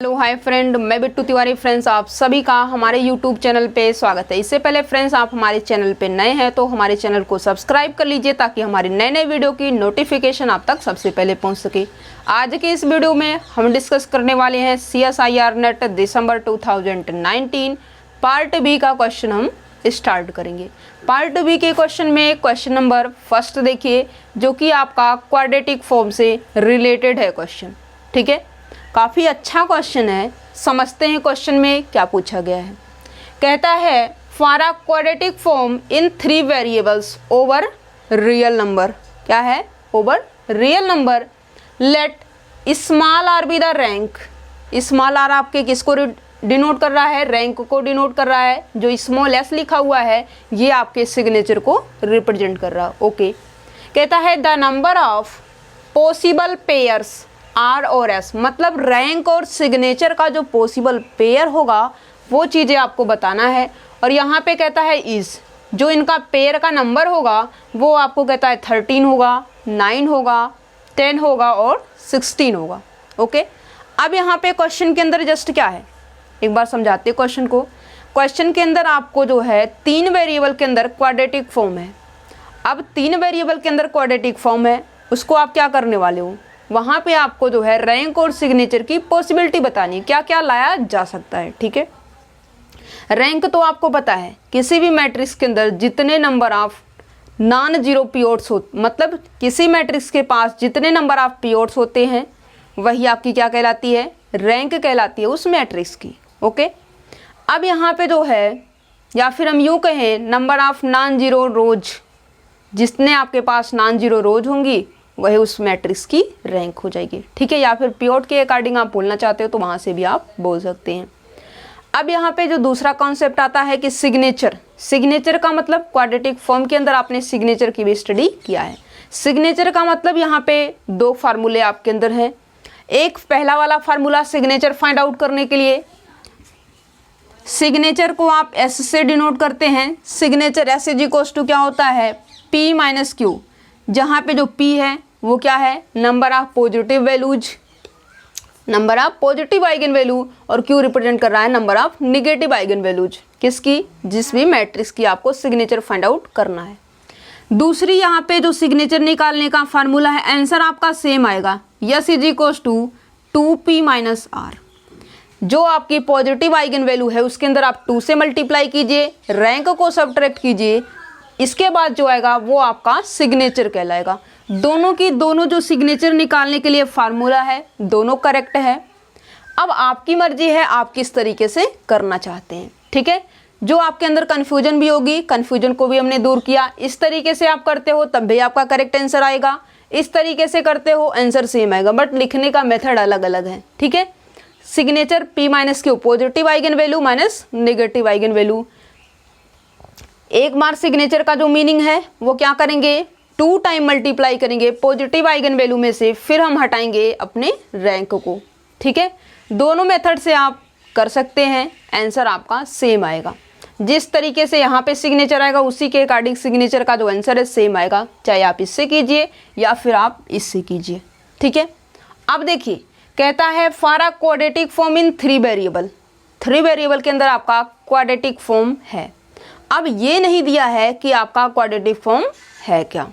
Hello hi friend, मैं Bittu Tiwari. Friends, आप सभी का हमारे यूट्यूब चैनल पे स्वागत है। इससे पहले फ्रेंड्स, आप हमारे चैनल पे नए हैं तो हमारे चैनल को सब्सक्राइब कर लीजिए ताकि हमारे नए नए वीडियो की नोटिफिकेशन आप तक सबसे पहले पहुंच सके। आज के इस वीडियो में हम डिस्कस करने वाले हैं CSIR नेट दिसंबर 2019 पार्ट बी का क्वेश्चन हम स्टार्ट करेंगे। पार्ट बी के क्वेश्चन में क्वेश्चन नंबर फर्स्ट देखिए, जो कि आपका क्वाड्रेटिक फॉर्म से रिलेटेड है क्वेश्चन। ठीक है, काफ़ी अच्छा क्वेश्चन है। समझते हैं क्वेश्चन में क्या पूछा गया है। कहता है for a quadratic form in 3 variables over real number. क्या है? Over real number. Let small r be the rank. Small r आपके किसको डिनोट कर रहा है? रैंक को डिनोट कर रहा है। जो स्मॉल एस लिखा हुआ है ये आपके सिग्नेचर को रिप्रेजेंट कर रहा है। ओके, कहता है the number of possible pairs r और एस, मतलब रैंक और सिग्नेचर का जो पॉसिबल पेयर होगा वो चीज़ें आपको बताना है। और यहाँ पे कहता है इज, जो इनका पेयर का नंबर होगा वो आपको कहता है 13 होगा, 9 होगा, 10 होगा और 16 होगा। ओके, अब यहाँ पे क्वेश्चन के अंदर जस्ट क्या है, एक बार समझाते हैं क्वेश्चन को। क्वेश्चन के अंदर आपको जो है 3 वेरिएबल के अंदर क्वाड्रेटिक फॉर्म है। अब 3 वेरिएबल के अंदर क्वाड्रेटिक फॉर्म है, उसको आप क्या करने वाले हो, वहाँ पे आपको जो है रैंक और सिग्नेचर की पॉसिबिलिटी बतानी है, क्या क्या लाया जा सकता है। ठीक है, रैंक तो आपको पता है, किसी भी मैट्रिक्स के अंदर जितने number of non zero pivots हो, मतलब किसी मैट्रिक्स के पास जितने नंबर ऑफ पिवोट्स होते हैं वही आपकी क्या कहलाती है? रैंक कहलाती है उस मैट्रिक्स की। ओके, अब यहाँ पे जो है, या फिर हम यूँ कहें नंबर ऑफ नॉन जीरो रोज, जितने आपके पास नॉन जीरो रोज होंगी वही उस मैट्रिक्स की रैंक हो जाएगी। ठीक है, या फिर पिवोट के अकॉर्डिंग आप बोलना चाहते हो तो वहाँ से भी आप बोल सकते हैं। अब यहाँ पे जो दूसरा कॉन्सेप्ट आता है कि सिग्नेचर। सिग्नेचर का मतलब क्वाड्रेटिक फॉर्म के अंदर आपने सिग्नेचर की भी स्टडी किया है। सिग्नेचर का मतलब यहाँ पे 2 फार्मूले आपके अंदर हैं। एक पहला वाला फार्मूला सिग्नेचर फाइंड आउट करने के लिए, सिग्नेचर को आप एस से डिनोट करते हैं। Signature s is equals to क्या होता है? P माइनस Q, जहाँ पे जो P है वो क्या है? Number of positive values, number of positive eigen value, और Q रिप्रेजेंट कर रहा है number of negative eigen values. किसकी? जिस भी मैट्रिक्स की आपको सिग्नेचर फाइंड आउट करना है। दूसरी यहाँ पे जो सिग्नेचर निकालने का फार्मूला है, आंसर आपका सेम आएगा, s is equals to 2P minus R। जो आपकी पॉजिटिव आइगन वैल्यू है उसके अंदर आप 2 से मल्टीप्लाई कीजिए, रैंक को सब्ट्रैक्ट कीजिए, इसके बाद जो आएगा वो आपका सिग्नेचर कहलाएगा। दोनों की दोनों जो सिग्नेचर निकालने के लिए फार्मूला है दोनों करेक्ट है। अब आपकी मर्जी है आप किस तरीके से करना चाहते हैं। ठीक है, जो आपके अंदर कन्फ्यूजन भी होगी, कन्फ्यूजन को भी हमने दूर किया। इस तरीके से आप करते हो तब भी आपका करेक्ट आंसर आएगा, इस तरीके से करते हो आंसर सेम आएगा, बट लिखने का मेथड अलग अलग है। ठीक है, signature P minus Q, positive eigen value minus negative eigen value. एक बार सिग्नेचर का जो मीनिंग है वो क्या करेंगे? 2 टाइम मल्टीप्लाई करेंगे पॉजिटिव आइगन वैल्यू में से, फिर हम हटाएंगे अपने रैंक को। ठीक है, दोनों मेथड से आप कर सकते हैं, आंसर आपका सेम आएगा। जिस तरीके से यहाँ पे सिग्नेचर आएगा उसी के अकॉर्डिंग सिग्नेचर का जो आंसर है सेम आएगा, चाहे आप इससे कीजिए या फिर आप इससे कीजिए। ठीक है, अब देखिए कहता है for a quadratic form in 3 variable. 3 variable के अंदर आपका क्वाड्रेटिक फॉर्म है। अब ये नहीं दिया है कि आपका क्वाड्रेटिक फॉर्म है क्या।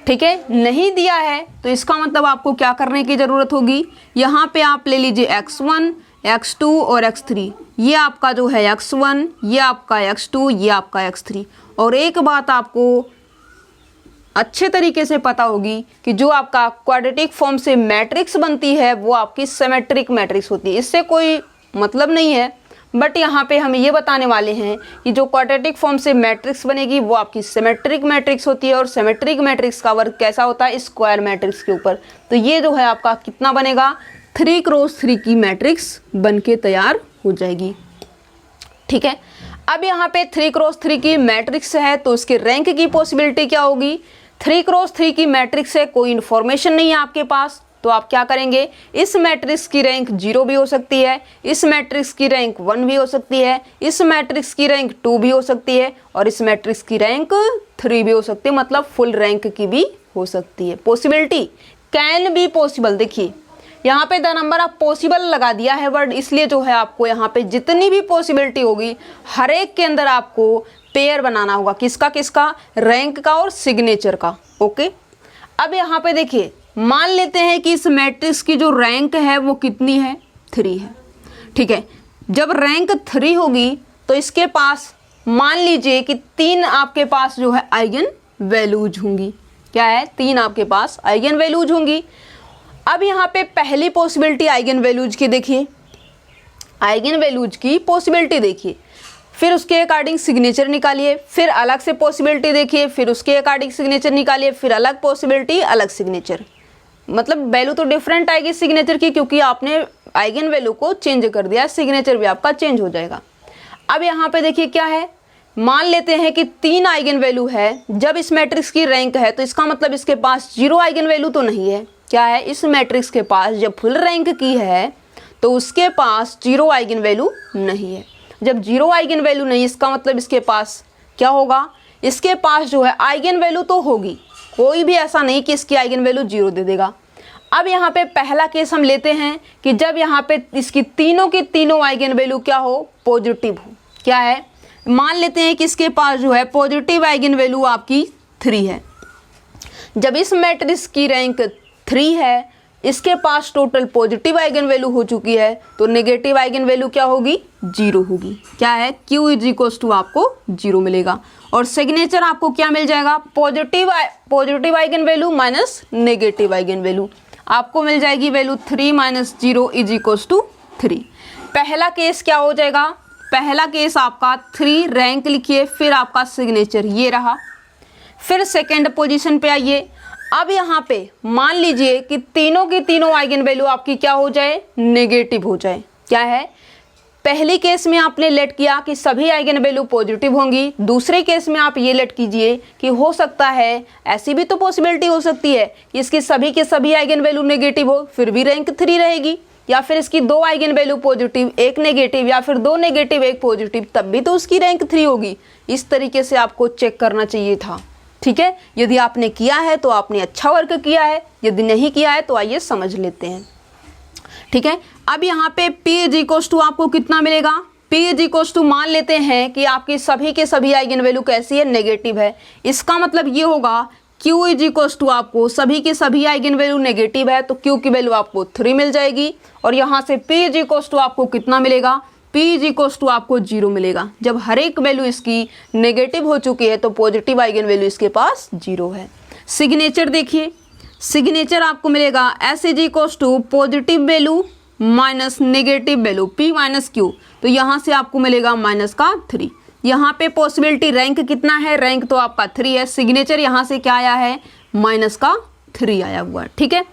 ठीक है, नहीं दिया है तो इसका मतलब आपको क्या करने की ज़रूरत होगी, यहाँ पे आप ले लीजिए x1, x2 और x3। ये आपका जो है x1, ये आपका x2, ये आपका x3। और एक बात आपको अच्छे तरीके से पता होगी कि जो आपका क्वाड्रेटिक फॉर्म से मैट्रिक्स बनती है वो आपकी सिमेट्रिक मैट्रिक्स होती है। इससे कोई मतलब नहीं है, बट यहाँ पे हम ये बताने वाले हैं कि जो क्वाड्रेटिक फॉर्म से मैट्रिक्स बनेगी वो आपकी सिमेट्रिक मैट्रिक्स होती है। और सिमेट्रिक मैट्रिक्स का वर्क कैसा होता है? स्क्वायर मैट्रिक्स के ऊपर। तो ये जो है आपका कितना बनेगा? 3x3 की मैट्रिक्स बन के तैयार हो जाएगी। ठीक है, अब यहाँ पे 3x3 की मैट्रिक्स है तो उसके रैंक की पॉसिबिलिटी क्या होगी? 3x3 की मैट्रिक्स है, कोई इन्फॉर्मेशन नहीं है आपके पास, तो आप क्या करेंगे? इस मैट्रिक्स की रैंक 0 भी हो सकती है, इस मैट्रिक्स की रैंक 1 भी हो सकती है, इस मैट्रिक्स की रैंक 2 भी हो सकती है, और इस मैट्रिक्स की रैंक 3 भी हो सकती है, मतलब फुल रैंक की भी हो सकती है। Possibility can be possible. देखिए यहाँ पे द नंबर ऑफ पॉसिबल लगा दिया है वर्ड, इसलिए जो है आपको यहाँ पे जितनी भी पॉसिबिलिटी होगी हर एक के अंदर आपको पेयर बनाना होगा। किसका किसका? रैंक का और सिग्नेचर का। ओके, अब यहाँ पे देखिए, मान लेते हैं कि इस मैट्रिक्स की जो रैंक है वो कितनी है? 3 है। ठीक है, जब रैंक 3 होगी तो इसके पास मान लीजिए कि 3 आपके पास जो है आइगन वैल्यूज होंगी। क्या है? 3 आपके पास आइगन वैल्यूज होंगी। अब यहाँ पे पहली पॉसिबिलिटी आइगन वैल्यूज की देखिए, आइगन वैल्यूज की पॉसिबिलिटी देखिए, फिर उसके अकॉर्डिंग सिग्नेचर निकालिए, फिर अलग से पॉसिबिलिटी देखिए, फिर उसके अकॉर्डिंग सिग्नेचर निकालिए, फिर अलग पॉसिबिलिटी अलग सिग्नेचर। मतलब वैल्यू तो डिफरेंट आएगी सिग्नेचर की, क्योंकि आपने आइगन वैल्यू को चेंज कर दिया, सिग्नेचर भी आपका चेंज हो जाएगा। अब यहाँ पे देखिए क्या है, मान लेते हैं कि 3 आइगन वैल्यू है। जब इस मैट्रिक्स की रैंक है तो इसका मतलब इसके पास 0 आइगन वैल्यू तो नहीं है। क्या है? इस मैट्रिक्स के पास जब फुल रैंक की है तो उसके पास 0 आइगन वैल्यू नहीं है। जब 0 आइगन वैल्यू नहीं, इसका मतलब इसके पास क्या होगा? इसके पास जो है आइगन वैल्यू तो होगी, कोई भी ऐसा नहीं कि इसकी आइगन वैल्यू 0 दे देगा। अब यहाँ पे पहला केस हम लेते हैं कि जब यहाँ पे इसकी तीनों की तीनों आइगन वैल्यू क्या हो? पॉजिटिव हो। क्या है? मान लेते हैं कि इसके पास जो है पॉजिटिव आइगन वैल्यू आपकी 3 है। जब इस मैट्रिक्स की रैंक 3 है, इसके पास टोटल पॉजिटिव आइगन वैल्यू हो चुकी है, तो नेगेटिव आइगन वैल्यू क्या होगी? 0 होगी। क्या है? Q इज इक्वल्स टू आपको 0 मिलेगा। और सिग्नेचर आपको क्या मिल जाएगा? Positive eigen value minus negative eigen value आपको मिल जाएगी, value 3 minus 0 is equals to 3। पहला केस क्या हो जाएगा? पहला केस आपका 3 रैंक लिखिए, फिर आपका सिग्नेचर ये रहा। फिर सेकेंड पोजीशन पे आइए। अब यहाँ पे मान लीजिए कि तीनों की तीनों आइगन वैल्यू आपकी क्या हो जाए? नेगेटिव हो जाए। क्या है? पहली केस में आपने लेट किया कि सभी आइगन वैल्यू पॉजिटिव होंगी। दूसरे केस में आप ये लेट कीजिए कि हो सकता है, ऐसी भी तो पॉसिबिलिटी हो सकती है कि इसकी सभी के सभी आइगन वैल्यू नेगेटिव हो, फिर भी रैंक 3 रहेगी। या फिर इसकी 2 आइगन वैल्यू पॉजिटिव, 1 नेगेटिव, या फिर 2 नेगेटिव 1 पॉजिटिव, तब भी तो उसकी रैंक 3 होगी। इस तरीके से आपको चेक करना चाहिए था। ठीक है, यदि आपने किया है तो आपने अच्छा वर्क किया है, यदि नहीं किया है तो आइए समझ लेते हैं। ठीक है, अब यहाँ पे P इज इक्वल्स टू आपको कितना मिलेगा? P इज इक्वल्स टू मान लेते हैं कि आपकी सभी के सभी आइगन वैल्यू कैसी है? नेगेटिव है। इसका मतलब ये होगा Q इज इक्वल्स टू आपको सभी के सभी आइगन वैल्यू नेगेटिव है, तो Q की वैल्यू आपको 3 मिल जाएगी। और यहाँ से P इज इक्वल्स टू आपको कितना मिलेगा? P इज इक्वल्स टू आपको 0 मिलेगा। जब हर एक वैल्यू इसकी नेगेटिव हो चुकी है तो पॉजिटिव आइगन वैल्यू इसके पास 0 है। सिग्नेचर देखिए, सिग्नेचर आपको मिलेगा S is equals to positive value minus negative value P minus Q, तो यहाँ से आपको मिलेगा माइनस का 3। यहाँ पे पॉसिबिलिटी रैंक कितना है? रैंक तो आपका 3 है। सिग्नेचर यहाँ से क्या आया है? माइनस का 3 आया हुआ है। ठीक है,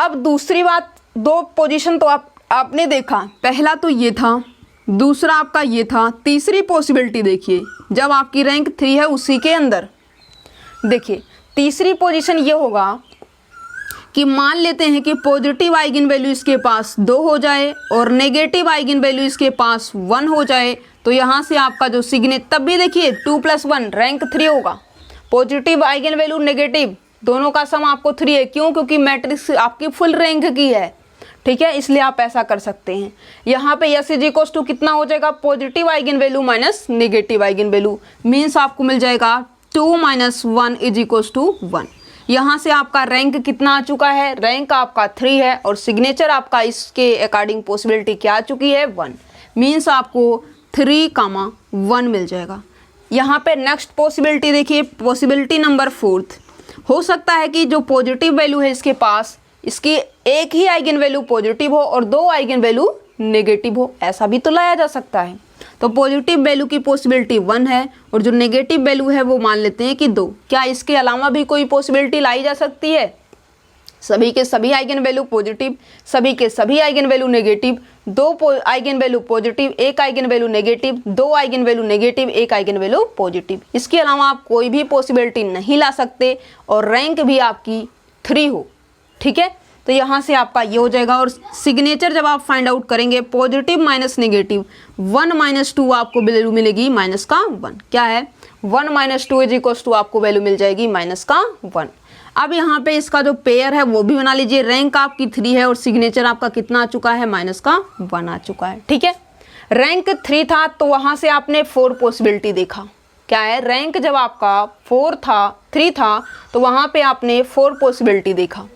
अब दूसरी बात, 2 पोजीशन तो आपने देखा, पहला तो ये था, दूसरा आपका ये था। तीसरी पॉसिबिलिटी देखिए, जब आपकी रैंक 3 है उसी के अंदर देखिए तीसरी पोजीशन ये होगा कि मान लेते हैं कि पॉजिटिव आइगन वैल्यू इसके पास 2 हो जाए और नेगेटिव आइगन वैल्यू इसके पास 1 हो जाए, तो यहाँ से आपका जो तब भी देखिए 2 + 1 रैंक 3 होगा। पॉजिटिव आइगन वैल्यू नेगेटिव दोनों का सम आपको 3 है। क्यों? क्योंकि मैट्रिक्स आपकी फुल रैंक की है। ठीक है, इसलिए आप ऐसा कर सकते हैं। यहाँ पे S इज इक्वल्स टू कितना हो जाएगा? Positive eigen value minus negative eigen value, means आपको मिल जाएगा 2 - 1 इज इक्वल्स टू 1। यहाँ से आपका रैंक कितना आ चुका है? रैंक आपका 3 है और सिग्नेचर आपका इसके अकॉर्डिंग पॉसिबिलिटी क्या आ चुकी है? 1, मीन्स आपको 3, 1 मिल जाएगा। यहाँ पे नेक्स्ट पॉसिबिलिटी देखिए, पॉसिबिलिटी नंबर 4। हो सकता है कि जो पॉजिटिव वैल्यू है इसके पास, इसकी एक ही आइगन वैल्यू पॉजिटिव हो और 2 आइगन वैल्यू नेगेटिव हो, ऐसा भी तो लाया जा सकता है। तो पॉजिटिव वैल्यू की पॉसिबिलिटी 1 है और जो नेगेटिव वैल्यू है वो मान लेते हैं कि 2। क्या इसके अलावा भी कोई पॉसिबिलिटी लाई जा सकती है? सभी के सभी आइगन वैल्यू पॉजिटिव, सभी के सभी eigen value negative, 2 eigen value positive, 1 eigen value negative, 2 eigen value negative, 1 eigen value positive. इसके अलावा आप कोई भी पॉसिबिलिटी नहीं ला सकते और रैंक भी आपकी 3 हो। ठीक है, तो यहाँ से आपका ये हो जाएगा। और सिग्नेचर जब आप फाइंड आउट करेंगे, पॉजिटिव माइनस नेगेटिव 1 - 2 आपको वैल्यू मिलेगी माइनस का 1। क्या है? 1 - 2 इज इक्वल्स टू आपको वैल्यू मिल जाएगी माइनस का 1। अब यहाँ पे इसका जो पेयर है वो भी बना लीजिए। रैंक आपकी 3 है और सिग्नेचर आपका कितना आ चुका है, -1 आ चुका है। ठीक है, रैंक 3 था तो वहाँ से आपने 4 पॉसिबिलिटी देखा। क्या है, रैंक जब आपका 3 था तो वहाँ पे आपने 4 पॉसिबिलिटी देखा।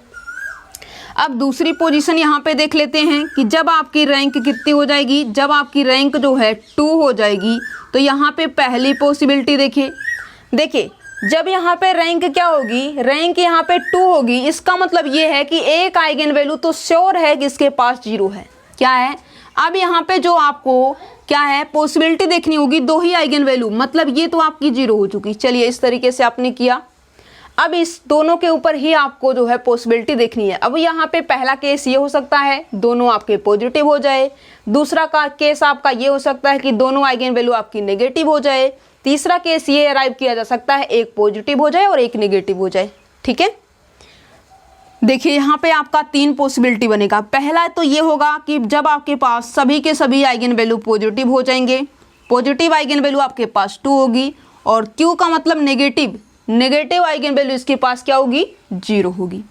अब दूसरी पोजीशन यहाँ पे देख लेते हैं कि जब आपकी रैंक कितनी हो जाएगी, जब आपकी रैंक जो है 2 हो जाएगी तो यहाँ पे पहली पॉसिबिलिटी देखिए जब यहाँ पे रैंक क्या होगी, रैंक यहाँ पे 2 होगी, इसका मतलब ये है कि एक आइगन वैल्यू तो श्योर है कि इसके पास 0 है। क्या है, अब यहाँ पे जो आपको क्या है पॉसिबिलिटी देखनी होगी, 2 ही आइगन वैल्यू, मतलब ये तो आपकी 0 हो चुकी। चलिए इस तरीके से आपने किया। अब इस दोनों के ऊपर ही आपको जो है पॉसिबिलिटी देखनी है। अब यहाँ पे पहला केस ये हो सकता है दोनों आपके पॉजिटिव हो जाए, दूसरा का केस आपका ये हो सकता है कि दोनों आइगन वैल्यू आपकी नेगेटिव हो जाए, तीसरा केस ये अराइव किया जा सकता है एक पॉजिटिव हो जाए और एक नेगेटिव हो जाए। ठीक है, देखिए यहाँ पे आपका 3 पॉसिबिलिटी बनेगा। पहला तो ये होगा कि जब आपके पास सभी के सभी आइगन वैल्यू पॉजिटिव हो जाएंगे, पॉजिटिव आइगन वैल्यू आपके पास 2 होगी और Q का मतलब नेगेटिव आइगन वैल्यू इसके पास क्या होगी, 0 होगी।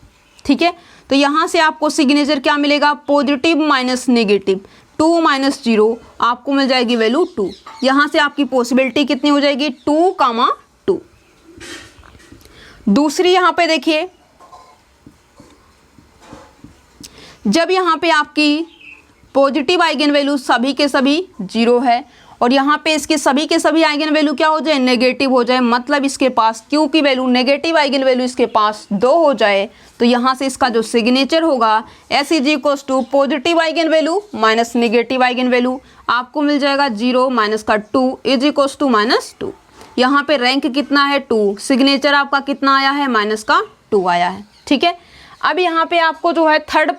ठीक है, तो यहाँ से आपको सिग्नेचर क्या मिलेगा, पॉजिटिव माइनस नेगेटिव, 2 माइनस 0 आपको मिल जाएगी वैल्यू 2। यहाँ से आपकी पॉसिबिलिटी कितनी हो जाएगी, 2, 2। दूसरी यहाँ पे देखिए, जब यहाँ पे आपकी पॉजिटिव आइगन वैल्यू सभी के सभी 0 है और यहाँ पे इसके सभी के सभी आइगन वैल्यू क्या हो जाए, नेगेटिव हो जाए, मतलब इसके पास Q की वैल्यू नेगेटिव आइगन वैल्यू इसके पास 2 हो जाए, तो यहाँ से इसका जो सिग्नेचर होगा S is equals to positive eigen value minus negative eigen value, आपको मिल जाएगा 0 माइनस का 2 इज इक्वल्स टू -2। यहाँ पे रैंक कितना है, 2, सिग्नेचर आपका कितना आया है, -2 आया है। ठीक है, अब यहाँ पे आपको जो है थर्ड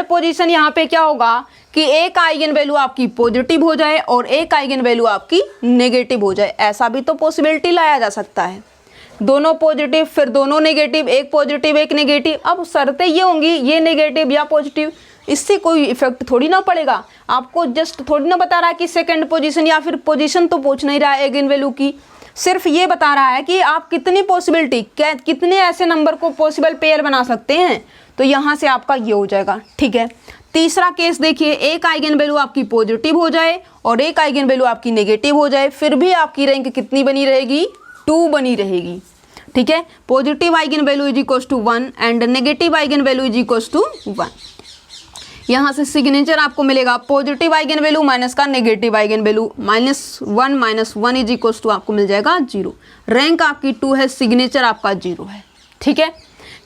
पोजीशन यहाँ पे क्या होगा कि एक आइगन वैल्यू आपकी पॉजिटिव हो जाए और एक आइगन वैल्यू आपकी नेगेटिव हो जाए। ऐसा भी तो पॉसिबिलिटी लाया जा सकता है, दोनों पॉजिटिव फिर दोनों नेगेटिव, एक पॉजिटिव एक नेगेटिव। अब शर्तें ये होंगी ये नेगेटिव या पॉजिटिव, इससे कोई इफेक्ट थोड़ी ना पड़ेगा। आपको जस्ट थोड़ी ना बता रहा है कि सेकंड पोजीशन या फिर पोजीशन तो पूछ नहीं रहा है आइगन वैल्यू की, सिर्फ ये बता रहा है कि आप कितनी पॉसिबिलिटी, कितने ऐसे नंबर को पॉसिबल पेयर बना सकते हैं। तो यहाँ से आपका ये हो जाएगा। ठीक है, तीसरा केस देखिए, एक आइगन वैल्यू आपकी पॉजिटिव हो जाए और एक आइगन वैल्यू आपकी नेगेटिव हो जाए, फिर भी आपकी रैंक कितनी बनी रहेगी, 2 बनी रहेगी। ठीक है, positive eigen value is equals to 1 and negative eigen value is equals to 1। यहाँ से सिग्नेचर आपको मिलेगा पॉजिटिव आइगन वैल्यू माइनस का negative eigen value, -1 is equals to आपको मिल जाएगा 0। रैंक आपकी 2 है, सिग्नेचर आपका 0 है। ठीक है,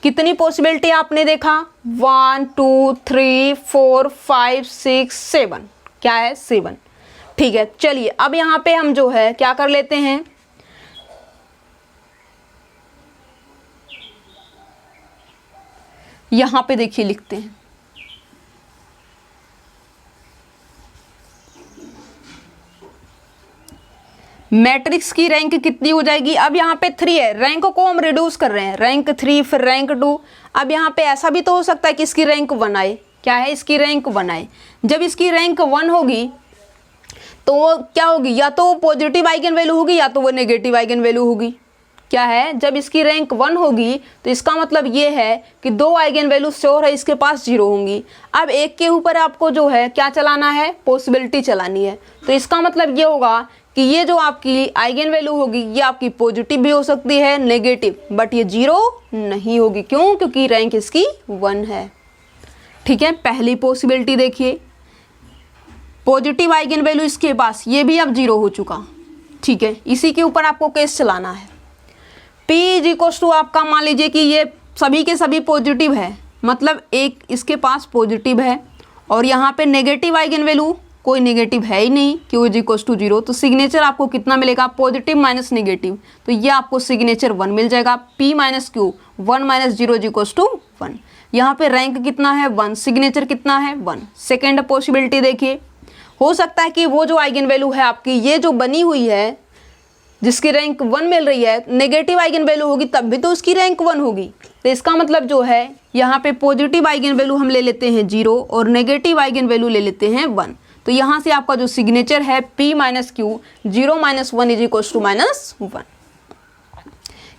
कितनी पॉसिबिलिटी आपने देखा, 1 2 3 4 5 6 7, क्या है 7। ठीक है, चलिए अब यहाँ पे हम जो है क्या कर लेते हैं, यहाँ पे देखिए लिखते हैं मैट्रिक्स की रैंक कितनी हो जाएगी। अब यहाँ पे 3 है, रैंक को हम रिड्यूस कर रहे हैं, रैंक 3 फिर रैंक 2। अब यहाँ पे ऐसा भी तो हो सकता है कि इसकी रैंक 1 आए, क्या है इसकी रैंक 1 आए। जब इसकी रैंक 1 होगी तो वो क्या होगी, या तो वो पॉजिटिव आइगन वैल्यू होगी या तो वो नेगेटिव आइगन वैल्यू होगी। क्या है, जब इसकी रैंक 1 होगी तो इसका मतलब ये है कि 2 आइगन वैल्यू श्योर है इसके पास 0 होंगी। अब एक के ऊपर आपको जो है क्या चलाना है, पॉसिबिलिटी चलानी है। तो इसका मतलब ये होगा कि ये जो आपकी आइगन वैल्यू होगी ये आपकी पॉजिटिव भी हो सकती है, नेगेटिव, बट ये 0 नहीं होगी। क्यों, क्योंकि रैंक इसकी 1 है। ठीक है, पहली पॉसिबिलिटी देखिए, पॉजिटिव आइगन वैल्यू इसके पास ये भी अब 0 हो चुका। ठीक है, इसी के ऊपर आपको केस चलाना है। P इज इक्वल्स टू आपका मान लीजिए कि ये सभी के सभी पॉजिटिव है, मतलब एक इसके पास पॉजिटिव है और यहाँ पे नेगेटिव आइगन वैल्यू कोई नेगेटिव है ही नहीं, Q इज इक्वल्स टू 0। तो सिग्नेचर आपको कितना मिलेगा, पॉजिटिव माइनस नेगेटिव, तो ये आपको सिग्नेचर 1 मिल जाएगा। P minus Q 1 minus 0 is equals to 1। यहाँ पे रैंक कितना है, 1, सिग्नेचर कितना है, 1। सेकेंड पॉसिबिलिटी देखिए, हो सकता है कि वो जो आइगन वैल्यू है आपकी ये जो बनी हुई है जिसकी रैंक 1 मिल रही है, नेगेटिव आइगन वैल्यू होगी तब भी तो उसकी रैंक 1 होगी। तो इसका मतलब जो है यहाँ पे पॉजिटिव आइगन वैल्यू हम ले लेते हैं 0 और नेगेटिव आइगन वैल्यू ले लेते हैं 1। तो यहाँ से आपका जो सिग्नेचर है P minus Q 0 minus 1 is equals to -1।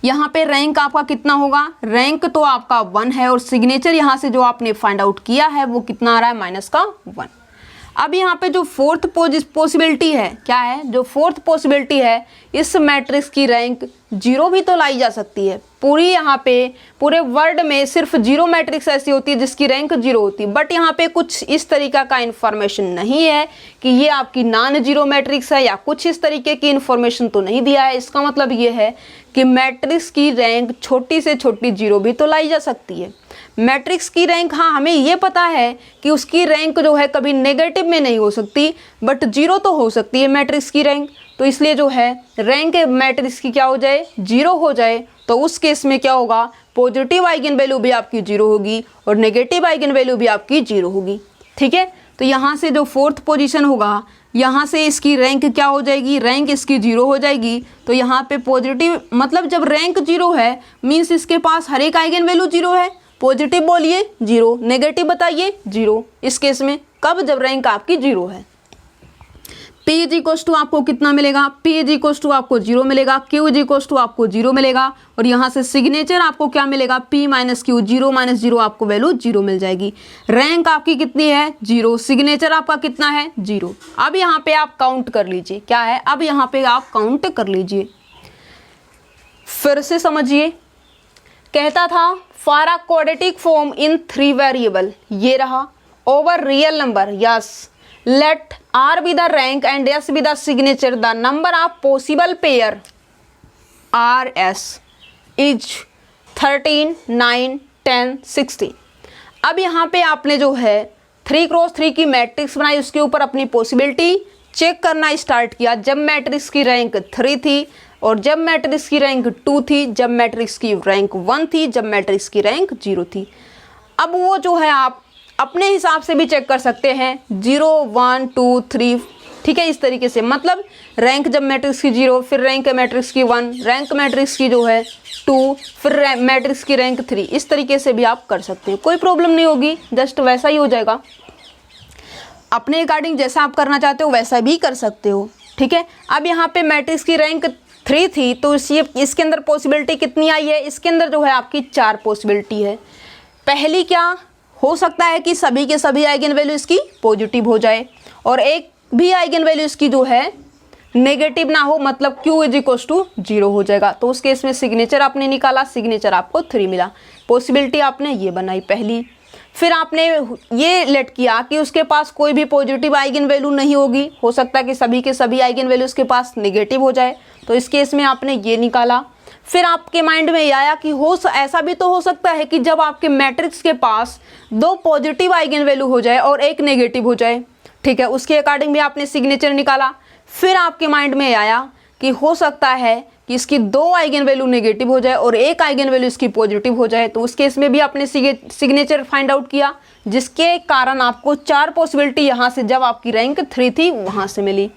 यहाँ पे रैंक आपका कितना होगा, रैंक तो आपका 1 है और सिग्नेचर यहाँ से जो आपने फाइंड आउट किया है वो कितना आ रहा है, -1। अब यहाँ पे जो फोर्थ पॉसिबिलिटी है, क्या है, जो फोर्थ पॉसिबिलिटी है, इस मैट्रिक्स की रैंक 0 भी तो लाई जा सकती है। पूरी यहाँ पे पूरे वर्ल्ड में सिर्फ 0 मैट्रिक्स ऐसी होती है जिसकी रैंक 0 होती है, बट यहाँ पे कुछ इस तरीका का इन्फॉर्मेशन नहीं है कि ये आपकी नॉन 0 मैट्रिक्स है या कुछ इस तरीके की इन्फॉर्मेशन तो नहीं दिया है। इसका मतलब ये है कि मैट्रिक्स की रैंक छोटी से छोटी 0 भी तो लाई जा सकती है। मैट्रिक्स की रैंक, हाँ हमें ये पता है कि उसकी रैंक जो है कभी नेगेटिव में नहीं हो सकती, बट 0 तो हो सकती है मैट्रिक्स की रैंक। तो इसलिए जो है रैंक मैट्रिक्स की क्या हो जाए, 0 हो जाए, तो उस केस में क्या होगा, पॉजिटिव आइगन वैल्यू भी आपकी 0 होगी और नेगेटिव आइगन वैल्यू भी आपकी 0 होगी। ठीक है, तो यहाँ से जो फोर्थ पोजीशन होगा, यहाँ से इसकी रैंक क्या हो जाएगी, रैंक इसकी 0 हो जाएगी। तो यहाँ पे पॉजिटिव, मतलब जब रैंक 0 है मीन्स इसके पास हर एक आइगन वैल्यू 0 है। पॉजिटिव बोलिए 0, नेगेटिव बताइए 0। इस केस में कब, जब रैंक आपकी 0 है। P इज इक्वल टू आपको कितना मिलेगा, P इज इक्वल टू आपको 0 मिलेगा, Q इज इक्वल टू आपको 0 मिलेगा और यहाँ से सिग्नेचर आपको क्या मिलेगा, P माइनस Q, 0 माइनस 0 आपको वैल्यू 0 मिल जाएगी। रैंक आपकी कितनी है, 0, सिग्नेचर आपका कितना है, 0। अब यहाँ पे आप काउंट कर लीजिए, क्या है, अब यहाँ पे आप काउंट कर लीजिए। फिर से समझिए, कहता था for a quadratic form in 3 variable, ये रहा, over real number, yes, let R be the rank and S be the signature, the number of possible pair RS is 13, 9, 10, 16। अब यहाँ पे आपने जो है 3x3 की मैट्रिक्स बनाई, उसके ऊपर अपनी पॉसिबिलिटी चेक करना स्टार्ट किया। जब मैट्रिक्स की रैंक 3 थी और जब मैट्रिक्स की रैंक 2 थी, जब मैट्रिक्स की रैंक 1 थी, जब मैट्रिक्स की रैंक 0 थी। अब वो जो है आप अपने हिसाब से भी चेक कर सकते हैं, 0, 1, 2, 3, ठीक है, इस तरीके से। मतलब रैंक जब मैट्रिक्स की 0, फिर रैंक मैट्रिक्स की 1, रैंक मैट्रिक्स की जो है 2, फिर मैट्रिक्स की रैंक 3, इस तरीके से भी आप कर सकते हैं, कोई प्रॉब्लम नहीं होगी, जस्ट वैसा ही हो जाएगा। अपने अकॉर्डिंग जैसा आप करना चाहते हो वैसा भी कर सकते हो। ठीक है, अब यहाँ पे मैट्रिक्स की रैंक 3 थी तो इसके अंदर पॉसिबिलिटी कितनी आई है, इसके अंदर जो है आपकी 4 पॉसिबिलिटी है। पहली क्या हो सकता है कि सभी के सभी आइगन वैल्यू इसकी पॉजिटिव हो जाए और एक भी आइगन वैल्यू इसकी जो है नेगेटिव ना हो, मतलब Q इज इक्वल टू 0 हो जाएगा। तो उस केस में सिग्नेचर आपने निकाला, सिग्नेचर आपको 3 मिला, पॉसिबिलिटी आपने ये बनाई पहली। फिर आपने ये लेट किया कि उसके पास कोई भी पॉजिटिव आइगन वैल्यू नहीं होगी, हो सकता है कि सभी के सभी आइगन वैल्यू उसके पास नेगेटिव हो जाए, तो इस केस में आपने ये निकाला। फिर आपके माइंड में ये आया कि ऐसा भी तो हो सकता है कि जब आपके मैट्रिक्स के पास 2 पॉजिटिव आइगन वैल्यू हो जाए और 1 नेगेटिव हो जाए, ठीक है, उसके अकॉर्डिंग भी आपने सिग्नेचर निकाला। फिर आपके माइंड में आया कि हो सकता है कि इसकी 2 आइगन वैल्यू नेगेटिव हो जाए और 1 आइगन वैल्यू इसकी पॉजिटिव हो जाए, तो उस केस में भी आपने सिग्नेचर फाइंड आउट किया, जिसके कारण आपको 4 पॉसिबिलिटी यहाँ से जब आपकी रैंक 3 थी वहाँ से मिली।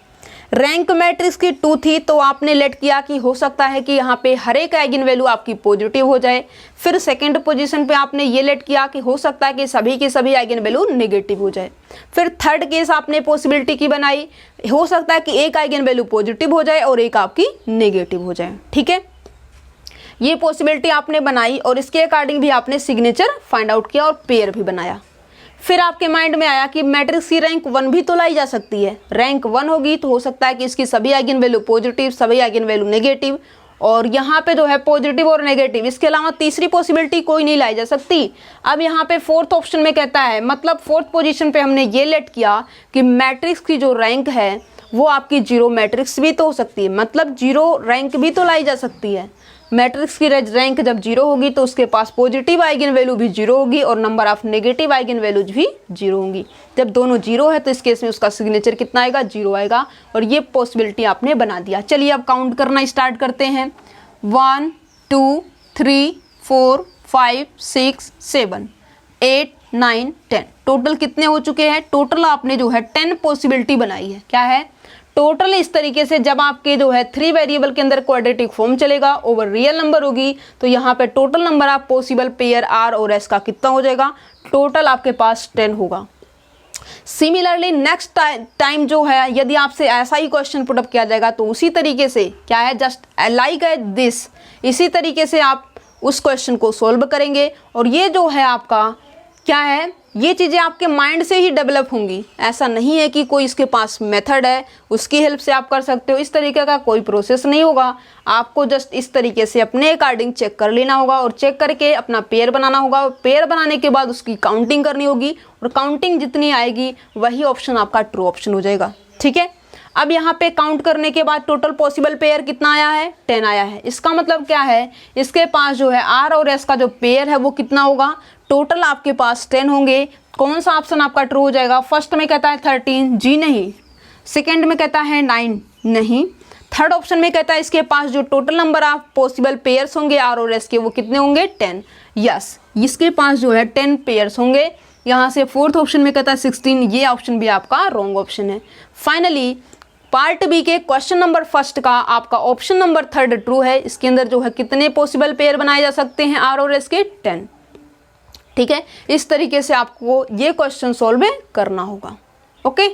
रैंक मैट्रिक्स की 2 थी तो आपने लेट किया कि हो सकता है कि यहाँ पे हर एक आइगन वैल्यू आपकी पॉजिटिव हो जाए। फिर सेकंड पोजीशन पे आपने ये लेट किया कि हो सकता है कि सभी के सभी आइगन वैल्यू नेगेटिव हो जाए। फिर थर्ड केस आपने पॉसिबिलिटी की बनाई, हो सकता है कि एक आइगन वैल्यू पॉजिटिव हो जाए और एक आपकी नेगेटिव हो जाए। ठीक है, ये पॉसिबिलिटी आपने बनाई और इसके अकॉर्डिंग भी आपने सिग्नेचर फाइंड आउट किया और पेयर भी बनाया। फिर आपके माइंड में आया कि मैट्रिक्स की रैंक 1 भी तो लाई जा सकती है। रैंक 1 होगी तो हो सकता है कि इसकी सभी आइगन वैल्यू पॉजिटिव, सभी आइगन वैल्यू नेगेटिव, और यहाँ पे जो है पॉजिटिव और नेगेटिव, इसके अलावा तीसरी पॉसिबिलिटी कोई नहीं लाई जा सकती। अब यहाँ पे फोर्थ ऑप्शन में कहता है, मतलब फोर्थ पोजीशन पे हमने ये लेट किया कि मैट्रिक्स की जो रैंक है वो आपकी 0 मैट्रिक्स भी तो हो सकती है, मतलब 0 रैंक भी तो लाई जा सकती है। मैट्रिक्स की रैंक जब 0 होगी तो उसके पास पॉजिटिव आइगन वैल्यू भी 0 होगी और number of negative eigen values भी 0 होंगी। जब दोनों 0 है तो इस केस में उसका सिग्नेचर कितना आएगा, 0 आएगा, और ये पॉसिबिलिटी आपने बना दिया। चलिए अब काउंट करना स्टार्ट करते हैं। 1 2 3 4 5 6 7 8 9 10, टोटल कितने हो चुके हैं? टोटल आपने जो है 10 पॉसिबिलिटी बनाई है। क्या है? टोटल इस तरीके से जब आपके जो है 3 वेरिएबल के अंदर क्वाड्रेटिक फॉर्म चलेगा, ओवर रियल नंबर होगी, तो यहाँ पे total number of possible pair r और एस का कितना हो जाएगा? टोटल आपके पास 10 होगा। सिमिलरली नेक्स्ट टाइम जो है यदि आपसे ऐसा ही क्वेश्चन पुट अप किया जाएगा तो उसी तरीके से क्या है, जस्ट लाइक दिस, इसी तरीके से आप उस क्वेश्चन को सोल्व करेंगे। और ये जो है आपका क्या है, ये चीज़ें आपके माइंड से ही डेवलप होंगी। ऐसा नहीं है कि कोई इसके पास मेथड है उसकी हेल्प से आप कर सकते हो, इस तरीके का कोई प्रोसेस नहीं होगा। आपको जस्ट इस तरीके से अपने अकॉर्डिंग चेक कर लेना होगा और चेक करके अपना पेयर बनाना होगा। पेयर बनाने के बाद उसकी काउंटिंग करनी होगी और काउंटिंग जितनी आएगी वही ऑप्शन आपका ट्रू ऑप्शन हो जाएगा। ठीक है, अब यहाँ पे काउंट करने के बाद टोटल पॉसिबल पेयर कितना आया है, 10 आया है। इसका मतलब क्या है, इसके पास जो है आर और एस का जो पेयर है वो कितना होगा, टोटल आपके पास 10 होंगे। कौन सा ऑप्शन आपका ट्रू हो जाएगा, फर्स्ट में कहता है 13, जी नहीं। सेकेंड में कहता है 9, नहीं। थर्ड ऑप्शन में कहता है इसके पास जो total number of possible pairs होंगे आर और एस के वो कितने होंगे, 10, यस, इसके पास जो है 10 पेयर्स होंगे। यहाँ से फोर्थ ऑप्शन में कहता है 16, ये ऑप्शन भी आपका रॉन्ग ऑप्शन है। फाइनली पार्ट बी के क्वेश्चन नंबर फर्स्ट का आपका ऑप्शन नंबर थर्ड ट्रू है। इसके अंदर जो है कितने पॉसिबल पेयर बनाए जा सकते हैं, आर और एस के 10। ठीक है, इस तरीके से आपको ये क्वेश्चन सॉल्व करना होगा। ओके।